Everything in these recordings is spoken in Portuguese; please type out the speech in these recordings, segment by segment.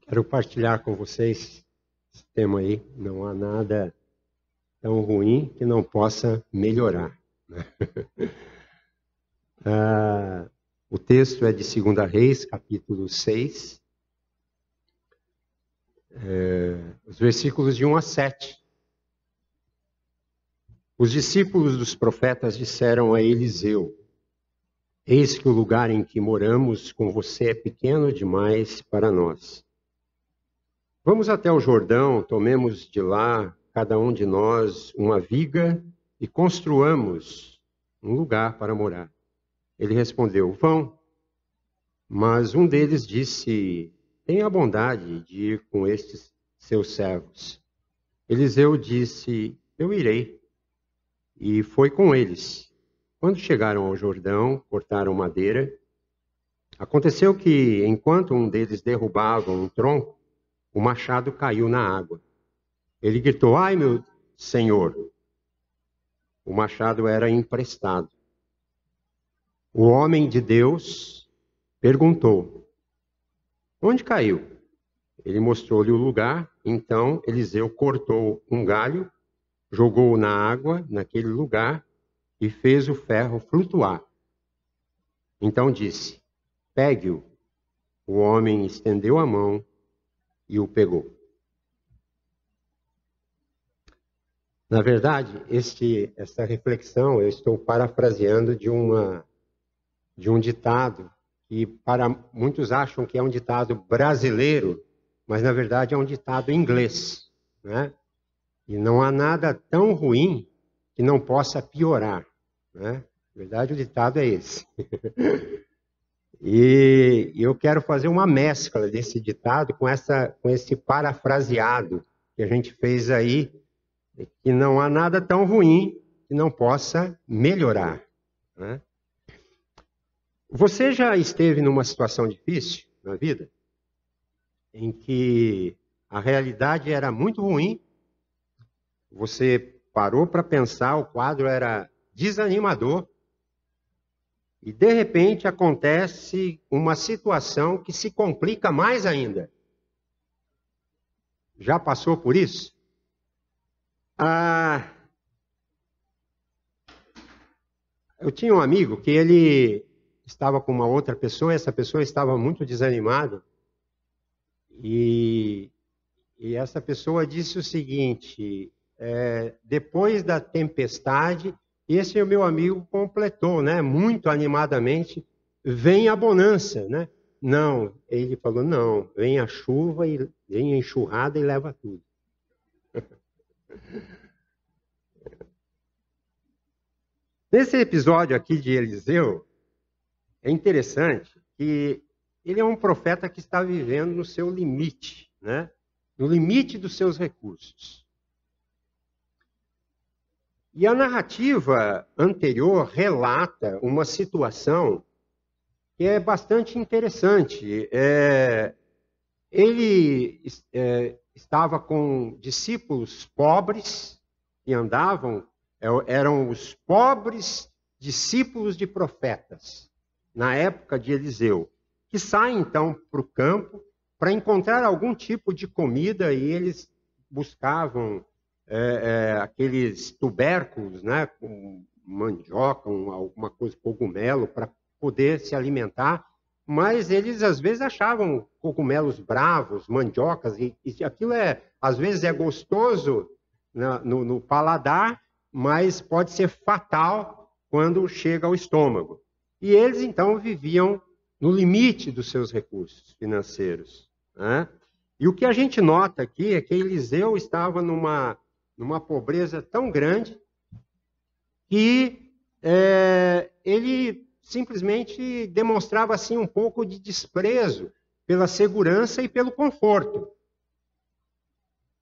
Quero partilhar com vocês esse tema aí. Não há nada tão ruim que não possa melhorar, né? O texto é de 2 Reis, capítulo 6, os versículos de 1 a 7. Os discípulos dos profetas disseram a Eliseu: Eis que o lugar em que moramos com você é pequeno demais para nós. Vamos até o Jordão, tomemos de lá, cada um de nós, uma viga e construamos um lugar para morar. Ele respondeu: Vão. Mas um deles disse: Tenha a bondade de ir com estes seus servos. Eliseu disse: Eu irei. E foi com eles. Quando chegaram ao Jordão, cortaram madeira. Aconteceu que, enquanto um deles derrubava um tronco, o machado caiu na água. Ele gritou: Ai, meu senhor! O machado era emprestado. O homem de Deus perguntou: Onde caiu? Ele mostrou-lhe o lugar. Então Eliseu cortou um galho, jogou-o na água, naquele lugar, e fez o ferro flutuar. Então disse: Pegue-o. O homem estendeu a mão e o pegou. Na verdade, esta reflexão eu estou parafraseando de um ditado que para muitos acham que é um ditado brasileiro, mas na verdade é um ditado inglês, né? E não há nada tão ruim que não possa piorar, né? Na verdade o ditado é esse. E eu quero fazer uma mescla desse ditado com esse parafraseado que a gente fez aí, que não há nada tão ruim que não possa melhorar, né? Você já esteve numa situação difícil na vida, em que a realidade era muito ruim, você parou para pensar, o quadro era desanimador, e de repente acontece uma situação que se complica mais ainda. Já passou por isso? Eu tinha um amigo que ele estava com uma outra pessoa, essa pessoa estava muito desanimada, e essa pessoa disse o seguinte: depois da tempestade, esse meu amigo completou, né, muito animadamente: vem a bonança, né? Não, ele falou: não, vem a chuva, e vem a enxurrada e leva tudo. Nesse episódio aqui de Eliseu, é interessante que ele é um profeta que está vivendo no seu limite, né? No limite dos seus recursos. E a narrativa anterior relata uma situação que é bastante interessante. Ele estava com discípulos pobres que andavam, eram os pobres discípulos de profetas, na época de Eliseu, que saem então para o campo para encontrar algum tipo de comida, e eles buscavam aqueles tubérculos, né, com mandioca, alguma coisa, cogumelo, para poder se alimentar, mas eles às vezes achavam cogumelos bravos, mandiocas, e aquilo às vezes é gostoso no paladar, mas pode ser fatal quando chega ao estômago. E eles então viviam no limite dos seus recursos financeiros, né? E o que a gente nota aqui é que Eliseu estava numa pobreza tão grande que ele simplesmente demonstrava assim um pouco de desprezo pela segurança e pelo conforto.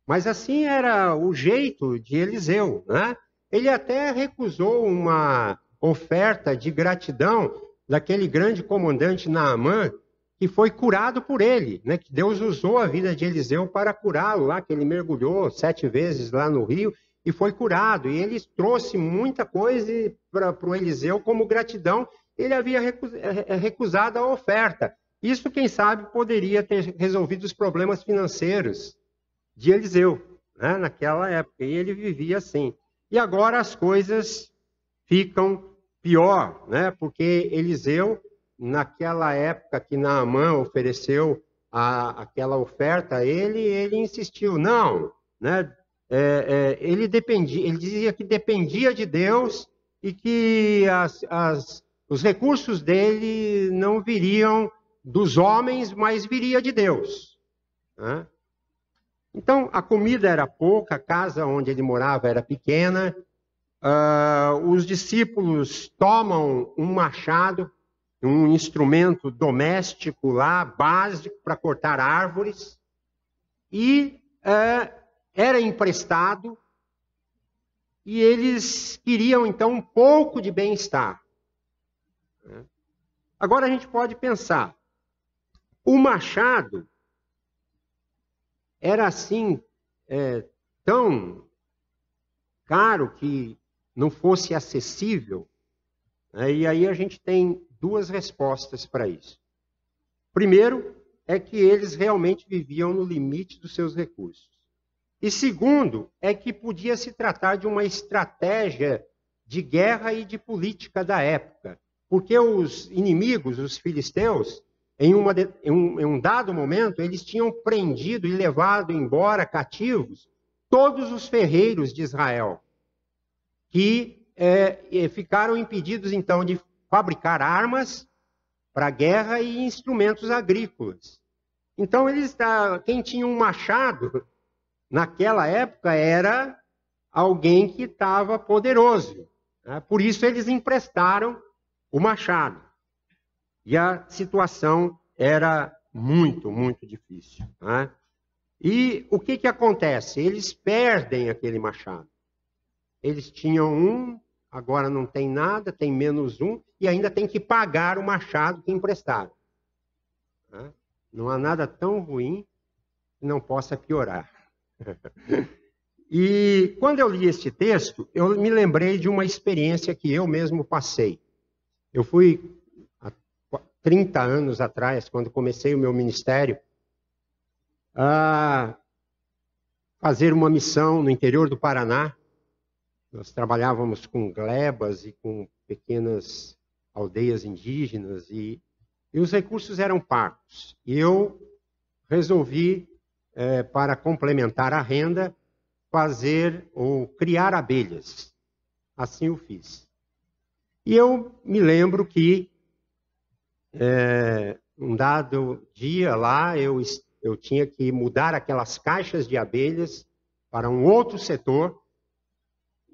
Mas assim era o jeito de Eliseu, né? Ele até recusou uma oferta de gratidão daquele grande comandante Naamã, que foi curado por ele, né? Que Deus usou a vida de Eliseu para curá-lo lá, que ele mergulhou 7 vezes lá no rio e foi curado. E ele trouxe muita coisa para o Eliseu como gratidão. Ele havia recusado a oferta. Isso, quem sabe, poderia ter resolvido os problemas financeiros de Eliseu, né, naquela época. E ele vivia assim. E agora as coisas ficam pior, né, porque Eliseu, naquela época que Naamã ofereceu aquela oferta a ele, ele insistiu, não, né, ele dizia que dependia de Deus e que os recursos dele não viriam dos homens, mas viria de Deus, né? Então, a comida era pouca, a casa onde ele morava era pequena, os discípulos tomam um machado, um instrumento doméstico lá, básico, para cortar árvores, e era emprestado, e eles queriam, então, um pouco de bem-estar. Agora a gente pode pensar, o machado era assim, tão caro que não fosse acessível, né? E aí a gente tem duas respostas para isso. Primeiro, é que eles realmente viviam no limite dos seus recursos. E segundo, é que podia se tratar de uma estratégia de guerra e de política da época. Porque os inimigos, os filisteus, em um dado momento, eles tinham prendido e levado embora cativos todos os ferreiros de Israel, que ficaram impedidos, então, de fabricar armas para a guerra e instrumentos agrícolas. Então, quem tinha um machado, naquela época, era alguém que estava poderoso, né? Por isso, eles emprestaram o machado. E a situação era muito, muito difícil, né? E o que acontece? Eles perdem aquele machado. Eles tinham um, agora não tem nada, tem menos um, e ainda tem que pagar o machado que emprestaram. Né? Não há nada tão ruim que não possa piorar. E quando eu li este texto, eu me lembrei de uma experiência que eu mesmo passei. Eu fui 30 anos atrás, quando comecei o meu ministério, a fazer uma missão no interior do Paraná. Nós trabalhávamos com glebas e com pequenas aldeias indígenas e os recursos eram parcos. E eu resolvi, para complementar a renda, fazer ou criar abelhas. Assim eu fiz. E eu me lembro que um dado dia lá, eu tinha que mudar aquelas caixas de abelhas para um outro setor,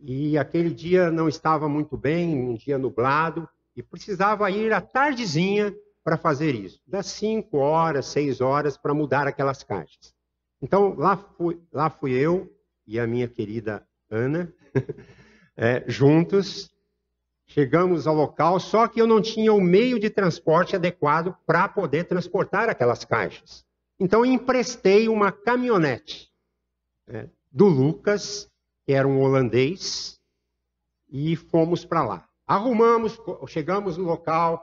e aquele dia não estava muito bem, um dia nublado, e precisava ir à tardezinha para fazer isso. Das 5 horas, 6 horas, para mudar aquelas caixas. Então, lá fui eu e a minha querida Ana, juntos. Chegamos ao local, só que eu não tinha o meio de transporte adequado para poder transportar aquelas caixas. Então, emprestei uma caminhonete do Lucas, que era um holandês, e fomos para lá. Chegamos no local,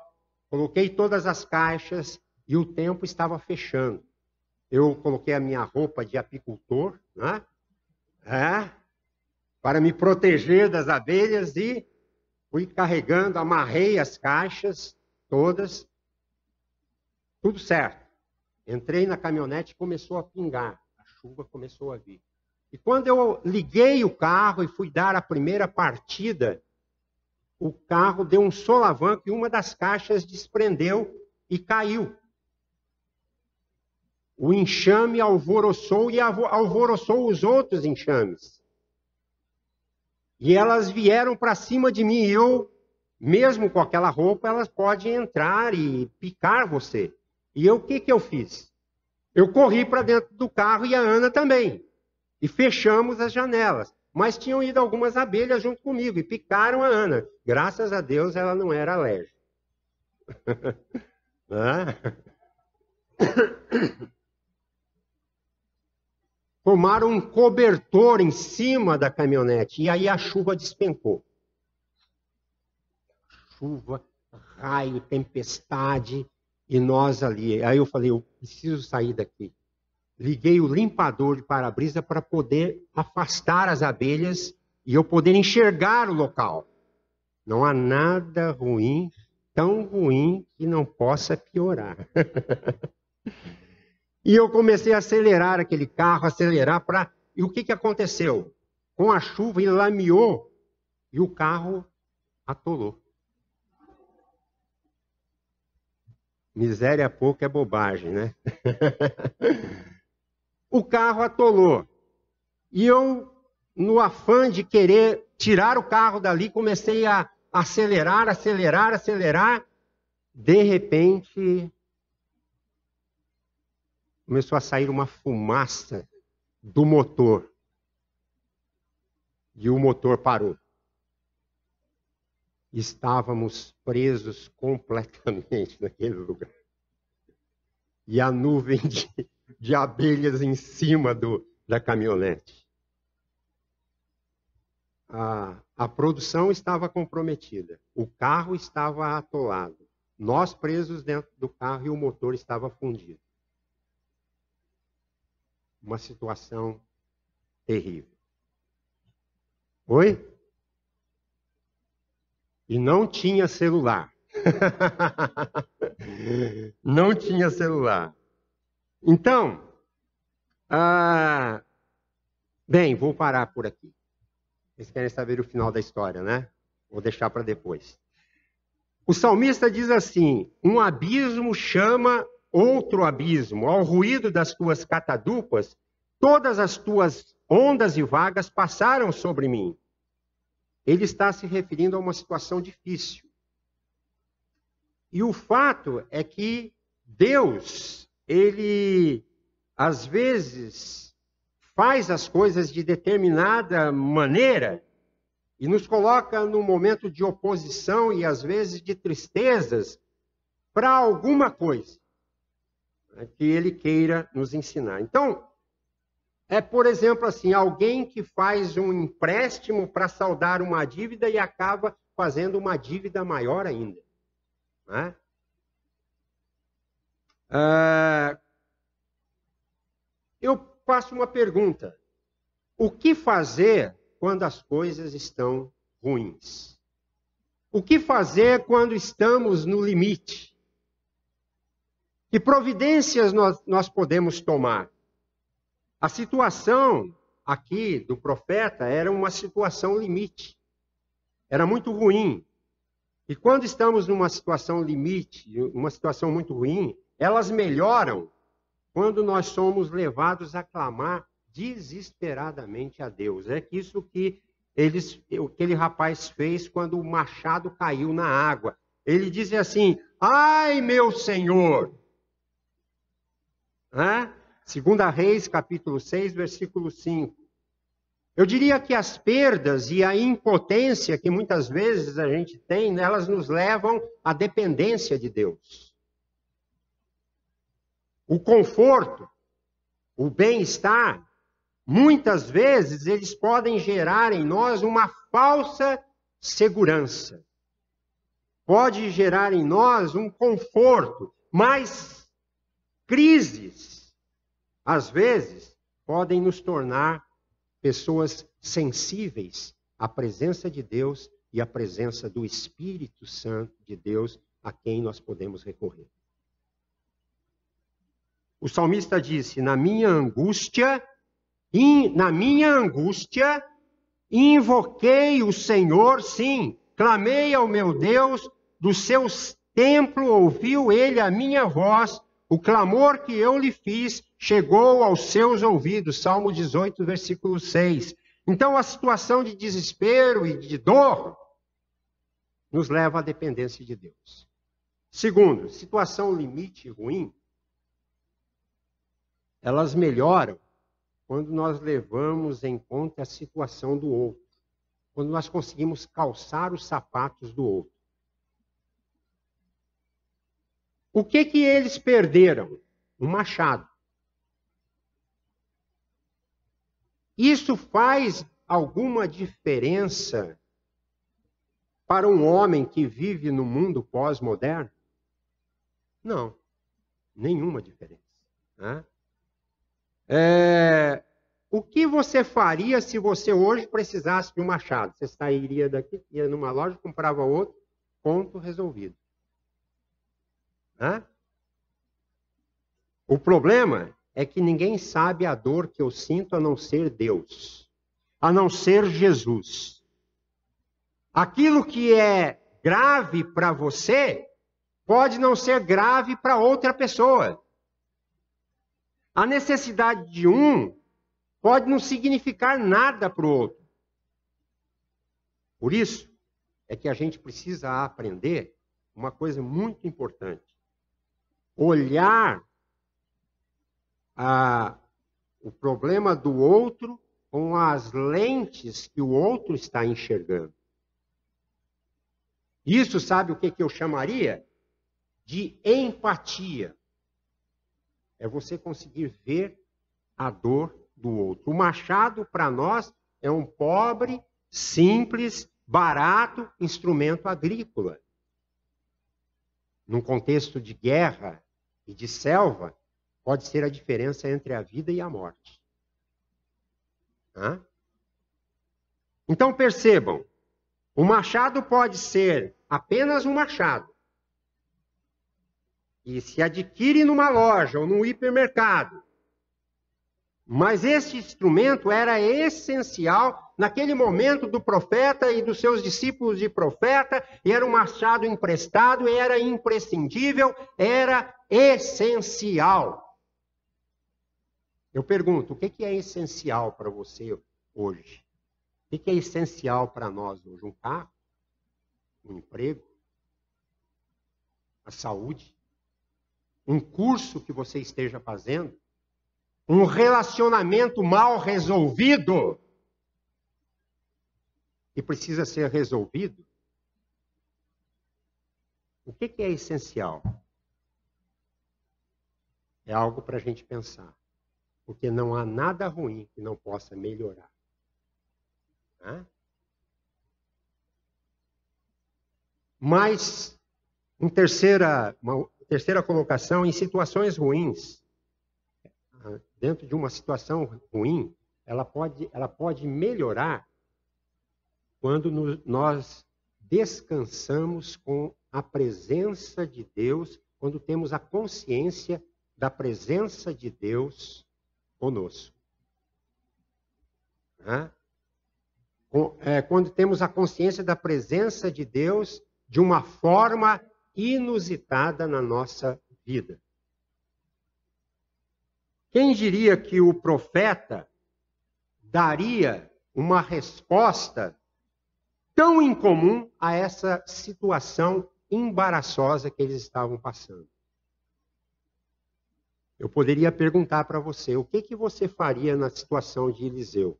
coloquei todas as caixas e o tempo estava fechando. Eu coloquei a minha roupa de apicultor, né? Para me proteger das abelhas e fui carregando, amarrei as caixas todas, tudo certo. Entrei na caminhonete e começou a pingar, a chuva começou a vir. E quando eu liguei o carro e fui dar a primeira partida, o carro deu um solavanco e uma das caixas desprendeu e caiu. O enxame alvoroçou e alvoroçou os outros enxames. E elas vieram para cima de mim. E eu, mesmo com aquela roupa, elas podem entrar e picar você. E eu, o que eu fiz? Eu corri para dentro do carro e a Ana também. E fechamos as janelas. Mas tinham ido algumas abelhas junto comigo e picaram a Ana. Graças a Deus ela não era alérgica. Formaram um cobertor em cima da caminhonete e aí a chuva despencou. Chuva, raio, tempestade. E nós ali. Aí eu falei, eu preciso sair daqui. Liguei o limpador de para-brisa para poder afastar as abelhas e eu poder enxergar o local. Não há nada ruim, tão ruim, que não possa piorar. E eu comecei a acelerar aquele carro, acelerar para... E o que aconteceu? Com a chuva, ele lameou e o carro atolou. Miséria pouca é bobagem, né? O carro atolou. E eu, no afã de querer tirar o carro dali, comecei a acelerar, acelerar, acelerar. De repente, começou a sair uma fumaça do motor. E o motor parou. Estávamos presos completamente naquele lugar. E a nuvem de abelhas em cima da caminhonete. A produção estava comprometida. O carro estava atolado. Nós presos dentro do carro e o motor estava fundido. Uma situação terrível. Oi? E não tinha celular. Não tinha celular. Então, bem, vou parar por aqui. Vocês querem saber o final da história, né? Vou deixar para depois. O salmista diz assim: um abismo chama outro abismo, ao ruído das tuas catadupas, todas as tuas ondas e vagas passaram sobre mim. Ele está se referindo a uma situação difícil. E o fato é que Deus, ele, às vezes, faz as coisas de determinada maneira e nos coloca num momento de oposição e, às vezes, de tristezas para alguma coisa, né, que ele queira nos ensinar. Então, por exemplo, assim, alguém que faz um empréstimo para saldar uma dívida e acaba fazendo uma dívida maior ainda. Né? Eu faço uma pergunta. O que fazer quando as coisas estão ruins? O que fazer quando estamos no limite? Que providências nós podemos tomar? A situação aqui do profeta era uma situação limite. Era muito ruim. E quando estamos numa situação limite, uma situação muito ruim, elas melhoram quando nós somos levados a clamar desesperadamente a Deus. É isso que aquele rapaz fez quando o machado caiu na água. Ele diz assim: ai, meu Senhor! 2 Reis, capítulo 6, versículo 5. Eu diria que as perdas e a impotência que muitas vezes a gente tem, elas nos levam à dependência de Deus. O conforto, o bem-estar, muitas vezes eles podem gerar em nós uma falsa segurança. Pode gerar em nós um conforto, mas crises, às vezes, podem nos tornar pessoas sensíveis à presença de Deus e à presença do Espírito Santo de Deus, a quem nós podemos recorrer. O salmista disse: na minha angústia, invoquei o Senhor, sim, clamei ao meu Deus, dos seus templos ouviu ele a minha voz, o clamor que eu lhe fiz chegou aos seus ouvidos. Salmo 18, versículo 6. Então, a situação de desespero e de dor nos leva à dependência de Deus. Segundo, situação limite ruim, elas melhoram quando nós levamos em conta a situação do outro. Quando nós conseguimos calçar os sapatos do outro. O que eles perderam? Um machado. Isso faz alguma diferença para um homem que vive no mundo pós-moderno? Não, nenhuma diferença. Né? O que você faria se você hoje precisasse de um machado? Você sairia daqui, ia numa loja, comprava outro, ponto, resolvido. Né? O problema é que ninguém sabe a dor que eu sinto a não ser Deus, a não ser Jesus. Aquilo que é grave para você pode não ser grave para outra pessoa. A necessidade de um pode não significar nada para o outro. Por isso é que a gente precisa aprender uma coisa muito importante. Olhar o problema do outro com as lentes que o outro está enxergando. Isso, sabe o que eu chamaria? De empatia. É você conseguir ver a dor do outro. O machado, para nós, é um pobre, simples, barato instrumento agrícola. Num contexto de guerra e de selva, pode ser a diferença entre a vida e a morte. Então percebam, o machado pode ser apenas um machado. E se adquire numa loja ou num hipermercado. Mas esse instrumento era essencial naquele momento do profeta e dos seus discípulos de profeta, e era um machado emprestado, era imprescindível, era essencial. Eu pergunto, o que é essencial para você hoje? O que é essencial para nós hoje? Um carro? Um emprego? A saúde? Um curso que você esteja fazendo? Um relacionamento mal resolvido que precisa ser resolvido? O que é essencial? É algo para a gente pensar. Porque não há nada ruim que não possa melhorar. Mas, uma terceira colocação, em situações ruins, dentro de uma situação ruim, ela pode melhorar quando nós descansamos com a presença de Deus, quando temos a consciência da presença de Deus conosco. Quando temos a consciência da presença de Deus de uma forma inusitada na nossa vida. Quem diria que o profeta daria uma resposta tão incomum a essa situação embaraçosa que eles estavam passando? Eu poderia perguntar para você, o que você faria na situação de Eliseu?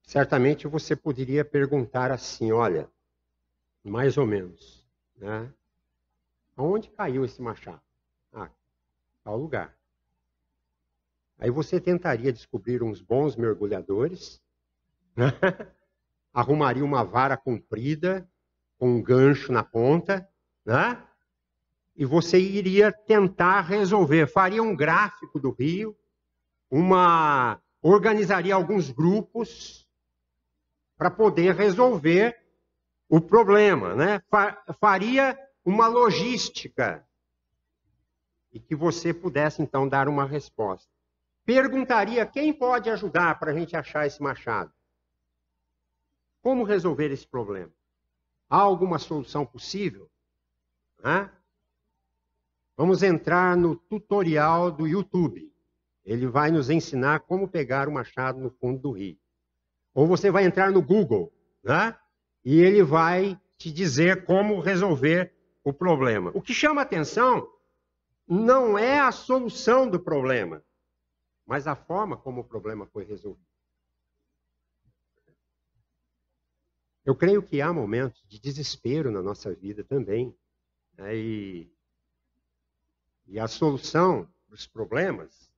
Certamente você poderia perguntar assim, olha, mais ou menos, né? Aonde caiu esse machado? Tal lugar. Aí você tentaria descobrir uns bons mergulhadores, né? Arrumaria uma vara comprida, com um gancho na ponta, né? E você iria tentar resolver. Faria um gráfico do rio, organizaria alguns grupos para poder resolver o problema, né? Faria uma logística e que você pudesse, então, dar uma resposta. Perguntaria quem pode ajudar para a gente achar esse machado. Como resolver esse problema? Há alguma solução possível? Vamos entrar no tutorial do YouTube. Ele vai nos ensinar como pegar o machado no fundo do rio. Ou você vai entrar no Google, né? E ele vai te dizer como resolver o problema. O que chama atenção não é a solução do problema, mas a forma como o problema foi resolvido. Eu creio que há momentos de desespero na nossa vida também. Né? E a solução dos problemas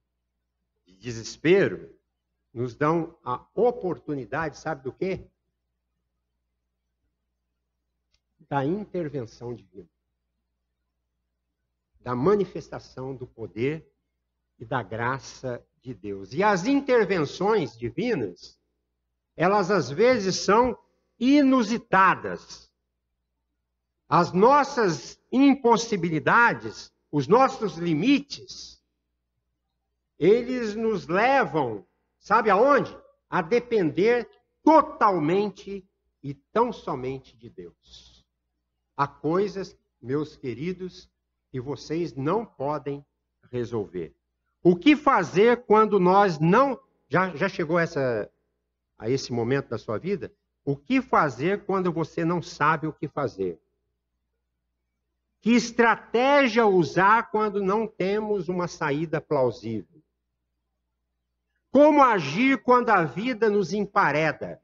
de desespero nos dão a oportunidade, sabe do quê? da intervenção divina, da manifestação do poder e da graça de Deus. E as intervenções divinas, elas às vezes são inusitadas. As nossas impossibilidades, os nossos limites, eles nos levam, sabe aonde? A depender totalmente e tão somente de Deus. Há coisas, meus queridos, que vocês não podem resolver. O que fazer quando nós não... Já chegou a esse momento da sua vida? O que fazer quando você não sabe o que fazer? Que estratégia usar quando não temos uma saída plausível? Como agir quando a vida nos empareda?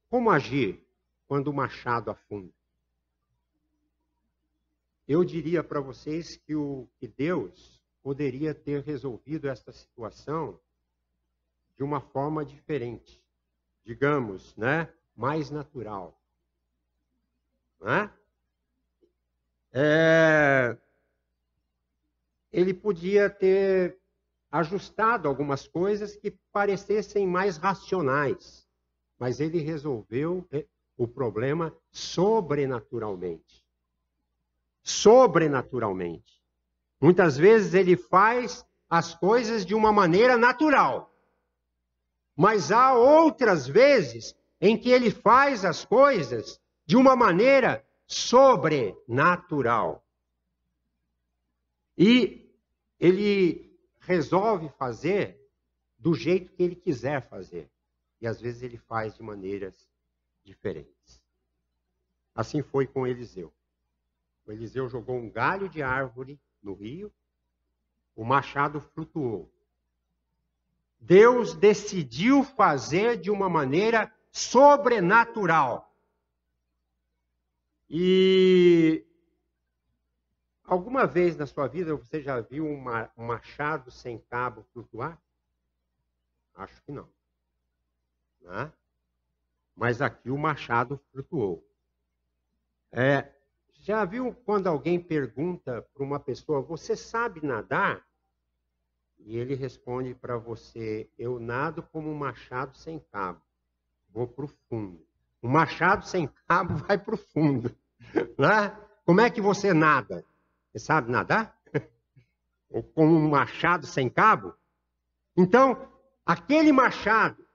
Como agir quando o machado afunda? Eu diria para vocês que Deus poderia ter resolvido esta situação de uma forma diferente, digamos, né, mais natural. Ele podia ter ajustado algumas coisas que parecessem mais racionais, mas ele resolveu o problema sobrenaturalmente. Sobrenaturalmente. Muitas vezes ele faz as coisas de uma maneira natural, mas há outras vezes em que ele faz as coisas de uma maneira sobrenatural. E ele resolve fazer do jeito que ele quiser fazer. E às vezes ele faz de maneiras diferentes. Assim foi com Eliseu. O Eliseu jogou um galho de árvore no rio, o machado flutuou. Deus decidiu fazer de uma maneira sobrenatural. E alguma vez na sua vida você já viu um machado sem cabo flutuar? Acho que não. Né? Mas aqui o machado flutuou. Já viu quando alguém pergunta para uma pessoa, você sabe nadar? E ele responde para você, eu nado como um machado sem cabo. Vou para o fundo. O machado sem cabo vai para o fundo. Né? Como é que você nada? Você sabe nadar? Ou com um machado sem cabo? Então, aquele machado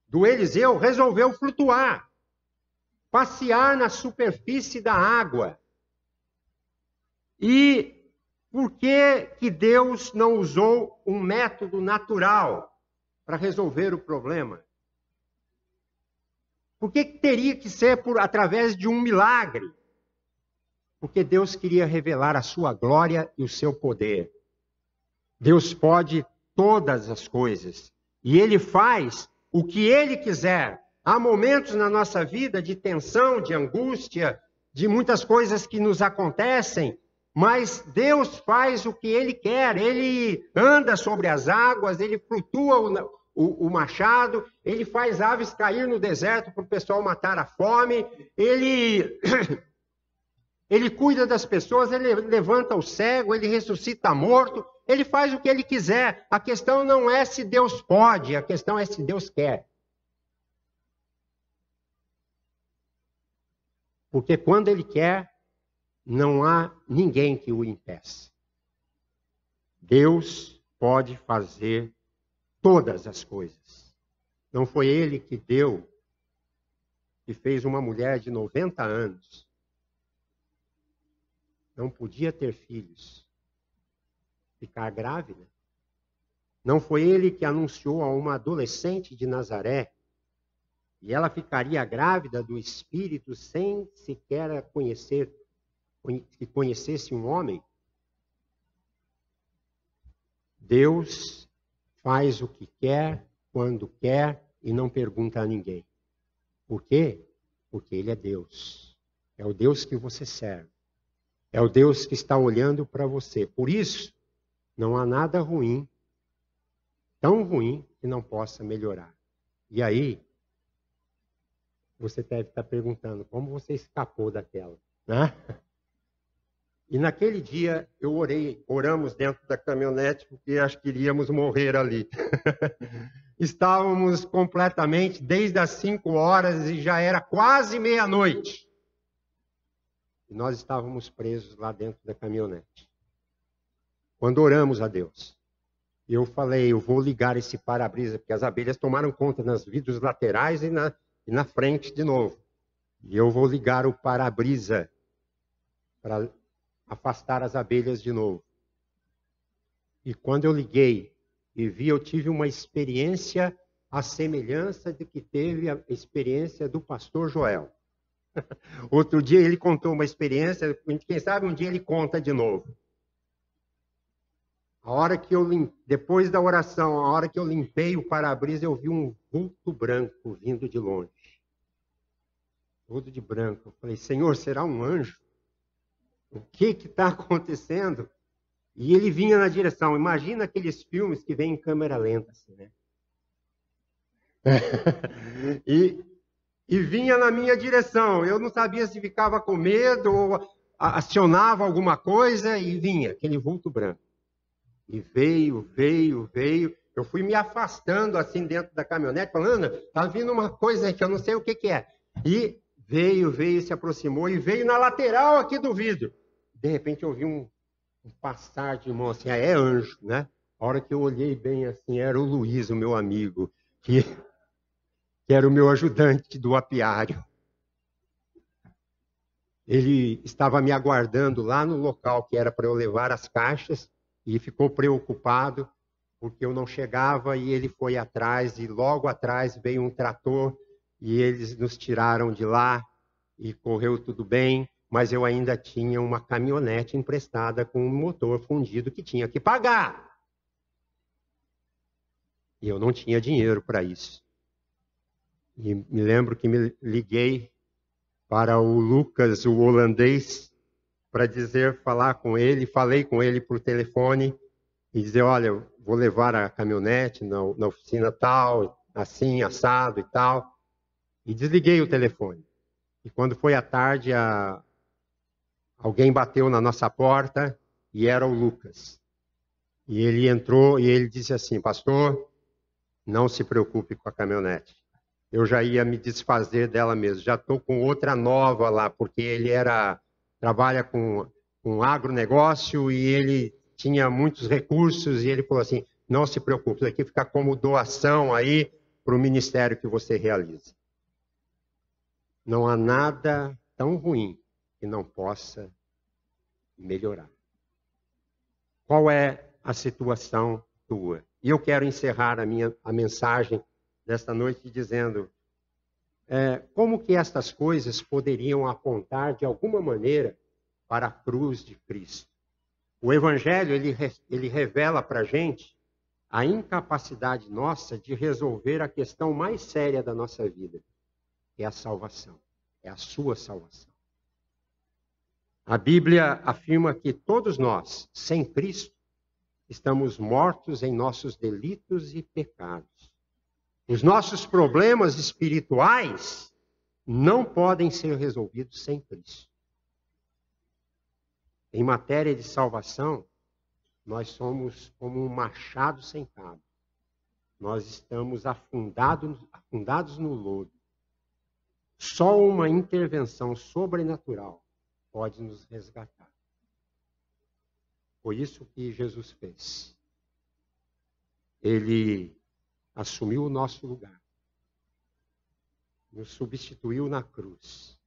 do Eliseu resolveu flutuar, passear na superfície da água. E por que Deus não usou um método natural para resolver o problema? Por que teria que ser através de um milagre? Porque Deus queria revelar a sua glória e o seu poder. Deus pode todas as coisas. E Ele faz o que Ele quiser. Há momentos na nossa vida de tensão, de angústia, de muitas coisas que nos acontecem, mas Deus faz o que Ele quer. Ele anda sobre as águas, Ele flutua o machado, Ele faz aves cair no deserto para o pessoal matar a fome, Ele cuida das pessoas, Ele levanta o cego, Ele ressuscita morto, Ele faz o que Ele quiser. A questão não é se Deus pode, a questão é se Deus quer. Porque quando Ele quer, não há ninguém que o impeça. Deus pode fazer todas as coisas. Não foi Ele que fez uma mulher de 90 anos. Não podia ter filhos. Ficar grávida. Não foi Ele que anunciou a uma adolescente de Nazaré e ela ficaria grávida do Espírito sem sequer que conhecesse um homem? Deus faz o que quer, quando quer e não pergunta a ninguém. Por quê? Porque Ele é Deus. É o Deus que você serve. É o Deus que está olhando para você. Por isso, não há nada ruim, tão ruim, que não possa melhorar. E aí, Você deve estar perguntando, como você escapou daquela, né? E naquele dia oramos dentro da caminhonete, porque acho que iríamos morrer ali. Estávamos completamente, desde as 5 horas e já era quase meia-noite. E nós estávamos presos lá dentro da caminhonete. Quando oramos a Deus, eu falei, eu vou ligar esse para-brisa, porque as abelhas tomaram conta nos vidros laterais e na frente de novo. E eu vou ligar o para-brisa para afastar as abelhas de novo. E quando eu liguei e vi, eu tive uma experiência à semelhança de que teve a experiência do pastor Joel. Outro dia ele contou uma experiência, quem sabe um dia ele conta de novo. A hora que depois da oração, a hora que eu limpei o para-brisa, eu vi um vulto branco vindo de longe. Todo de branco. Eu falei, Senhor, será um anjo? O que está acontecendo? E ele vinha na direção. Imagina aqueles filmes que vêm em câmera lenta, assim, né? e vinha na minha direção. Eu não sabia se ficava com medo ou acionava alguma coisa e vinha aquele vulto branco. E veio. Eu fui me afastando assim dentro da caminhonete, falando, tá vindo uma coisa aí que eu não sei o que é. E veio, se aproximou e veio na lateral aqui do vidro. De repente eu vi um passar de mão assim, é anjo, né? A hora que eu olhei bem assim, era o Luiz, o meu amigo, que era o meu ajudante do apiário. Ele estava me aguardando lá no local que era para eu levar as caixas e ficou preocupado porque eu não chegava e ele foi atrás e logo atrás veio um trator e eles nos tiraram de lá e correu tudo bem. Mas eu ainda tinha uma caminhonete emprestada com um motor fundido que tinha que pagar. E eu não tinha dinheiro para isso. E me lembro que me liguei para o Lucas, o holandês, para falar com ele. Falei com ele por telefone e dizer, olha, eu vou levar a caminhonete na oficina tal, assim, assado e tal. E desliguei o telefone. E quando foi à tarde, alguém bateu na nossa porta e era o Lucas. E ele entrou e ele disse assim, pastor, não se preocupe com a caminhonete. Eu já ia me desfazer dela mesmo. Já estou com outra nova lá, porque ele trabalha com agronegócio e ele tinha muitos recursos e ele falou assim, não se preocupe, isso aqui fica como doação aí para o ministério que você realiza. Não há nada tão ruim que não possa melhorar. Qual é a situação tua? E eu quero encerrar a mensagem desta noite dizendo como que estas coisas poderiam apontar de alguma maneira para a cruz de Cristo. O Evangelho ele revela para a gente a incapacidade nossa de resolver a questão mais séria da nossa vida, que é a salvação, é a sua salvação. A Bíblia afirma que todos nós, sem Cristo, estamos mortos em nossos delitos e pecados. Os nossos problemas espirituais não podem ser resolvidos sem Cristo. Em matéria de salvação, nós somos como um machado sem cabo. Nós estamos afundados no lodo. Só uma intervenção sobrenatural pode nos resgatar. Foi isso que Jesus fez. Ele assumiu o nosso lugar. Nos substituiu na cruz.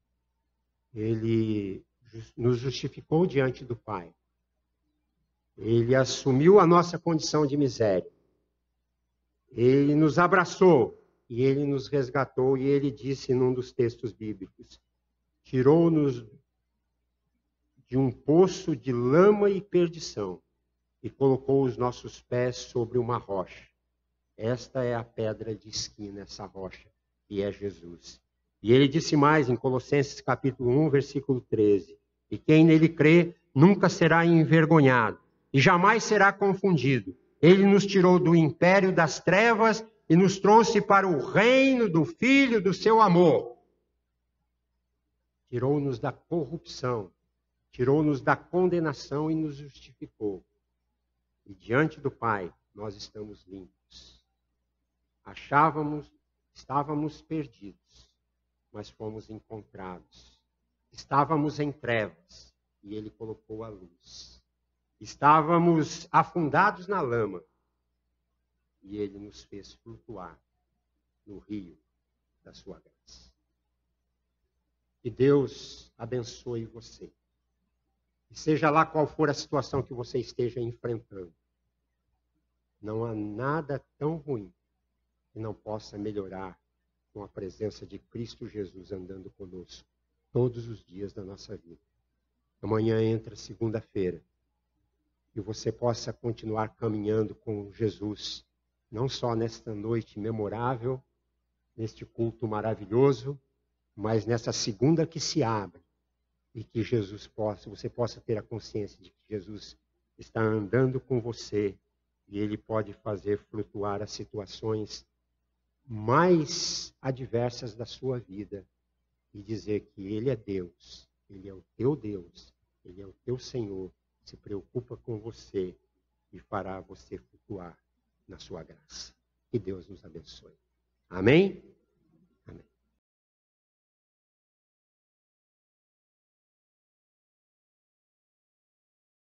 Ele nos justificou diante do Pai. Ele assumiu a nossa condição de miséria. Ele nos abraçou e ele nos resgatou e ele disse num dos textos bíblicos, tirou-nos de um poço de lama e perdição e colocou os nossos pés sobre uma rocha. Esta é a pedra de esquina, essa rocha, que é Jesus. E ele disse mais em Colossenses capítulo 1, versículo 13, e quem nele crê nunca será envergonhado e jamais será confundido. Ele nos tirou do império das trevas e nos trouxe para o reino do Filho do seu amor. tirou-nos da corrupção, tirou-nos da condenação e nos justificou. E diante do Pai, nós estamos limpos. Estávamos perdidos, mas fomos encontrados. Estávamos em trevas e Ele colocou a luz. Estávamos afundados na lama e Ele nos fez flutuar no rio da sua graça. Que Deus abençoe você. E seja lá qual for a situação que você esteja enfrentando, não há nada tão ruim que não possa melhorar com a presença de Cristo Jesus andando conosco todos os dias da nossa vida. Amanhã entra segunda-feira e você possa continuar caminhando com Jesus, não só nesta noite memorável, neste culto maravilhoso, mas nessa segunda que se abre e que você possa ter a consciência de que Jesus está andando com você e Ele pode fazer flutuar as situações mais adversas da sua vida e dizer que Ele é Deus, Ele é o teu Deus, Ele é o teu Senhor, se preocupa com você e fará você flutuar na sua graça. Que Deus nos abençoe. Amém?